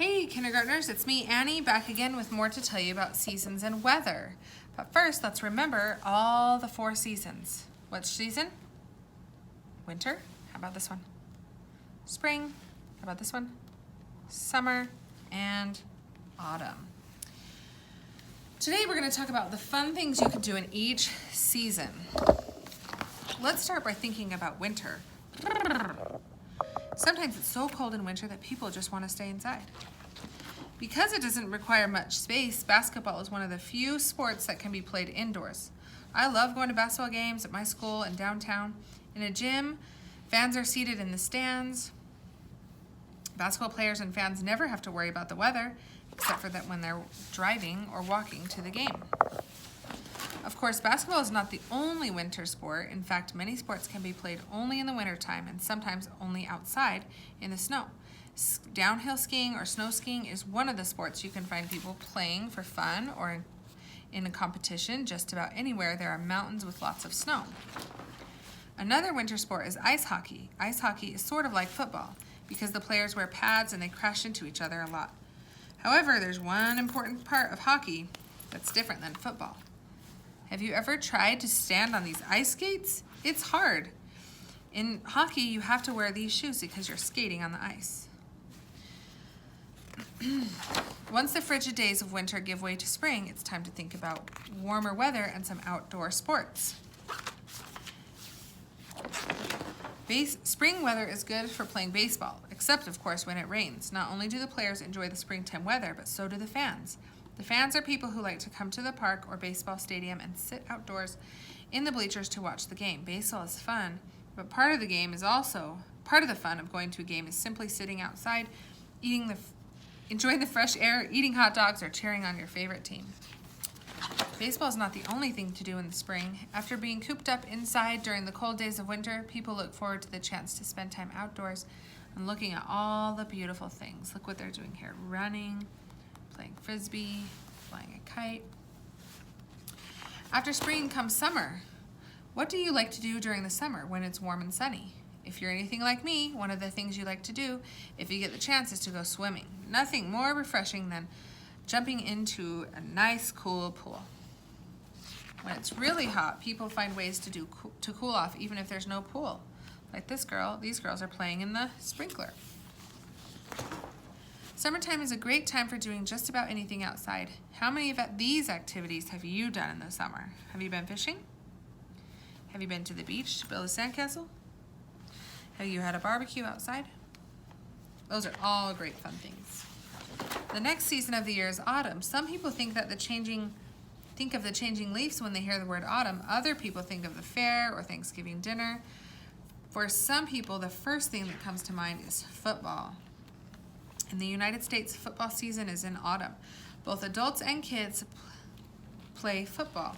Hey kindergartners, it's me Annie back again with more to tell you about seasons and weather. But first, let's remember all the 4 seasons. Which season? Winter? How about this one? Spring? How about this one? Summer and autumn. Today we're going to talk about the fun things you can do in each season. Let's start by thinking about winter. Sometimes it's so cold in winter that people just want to stay inside. Because it doesn't require much space, basketball is one of the few sports that can be played indoors. I love going to basketball games at my school and downtown. In a gym, fans are seated in the stands. Basketball players and fans never have to worry about the weather, except for that when they're driving or walking to the game. Of course, basketball is not the only winter sport. In fact, many sports can be played only in the wintertime and sometimes only outside in the snow. Downhill skiing or snow skiing is one of the sports you can find people playing for fun or in a competition just about anywhere there are mountains with lots of snow. Another winter sport is ice hockey. Ice hockey is sort of like football because the players wear pads and they crash into each other a lot. However, there's one important part of hockey that's different than football. Have you ever tried to stand on these ice skates? It's hard. In hockey, you have to wear these shoes because you're skating on the ice. Once the frigid days of winter give way to spring, it's time to think about warmer weather and some outdoor sports. Spring weather is good for playing baseball, except of course when it rains. Not only do the players enjoy the springtime weather, but so do the fans. The fans are people who like to come to the park or baseball stadium and sit outdoors in the bleachers to watch the game. Baseball is fun, but part of the fun of going to a game is simply sitting outside, enjoying the fresh air, eating hot dogs, or cheering on your favorite team. Baseball is not the only thing to do in the spring. After being cooped up inside during the cold days of winter, people look forward to the chance to spend time outdoors and looking at all the beautiful things. Look what they're doing here, running, playing frisbee, flying a kite. After spring comes summer. What do you like to do during the summer when it's warm and sunny? If you're anything like me, one of the things you like to do if you get the chance is to go swimming. Nothing more refreshing than jumping into a nice, cool pool. When it's really hot, people find ways to cool off even if there's no pool. Like this girl, these girls are playing in the sprinkler. Summertime is a great time for doing just about anything outside. How many of these activities have you done in the summer? Have you been fishing? Have you been to the beach to build a sandcastle? Have you had a barbecue outside? Those are all great fun things. The next season of the year is autumn. Some people think of the changing leaves when they hear the word autumn. Other people think of the fair or Thanksgiving dinner. For some people, the first thing that comes to mind is football. In the United States, football season is in autumn. Both adults and kids play football.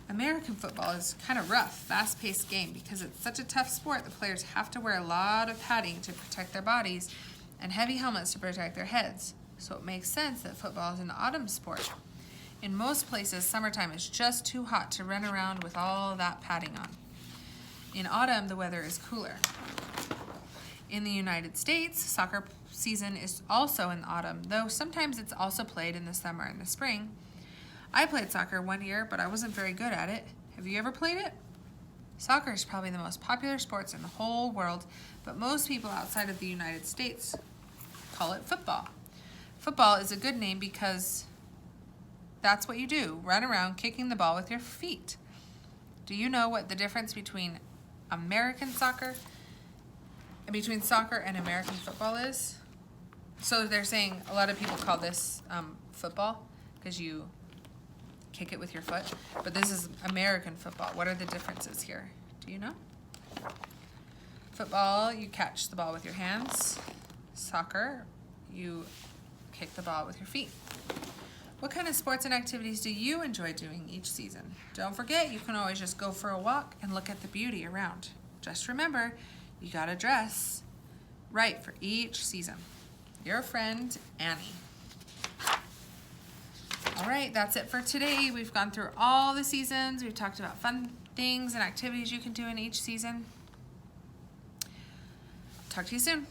American football is kind of rough, fast-paced game. Because it's such a tough sport, the players have to wear a lot of padding to protect their bodies and heavy helmets to protect their heads. So it makes sense that football is an autumn sport. In most places, summertime is just too hot to run around with all that padding on. In autumn, the weather is cooler. In the United States, soccer season is also in autumn, though sometimes it's also played in the summer and the spring. I played soccer one year, but I wasn't very good at it. Have you ever played it? Soccer is probably the most popular sport in the whole world, but most people outside of the United States call it football. Football is a good name because that's what you do, run around kicking the ball with your feet. Do you know what the difference between soccer and American football is? So they're saying a lot of people call this football because you kick it with your foot, but this is American football. What are the differences here? Do you know? Football, you catch the ball with your hands. Soccer, you kick the ball with your feet. What kind of sports and activities do you enjoy doing each season? Don't forget, you can always just go for a walk and look at the beauty around. Just remember, you gotta dress right for each season. Your friend, Annie. All right, that's it for today. We've gone through all the seasons. We've talked about fun things and activities you can do in each season. Talk to you soon.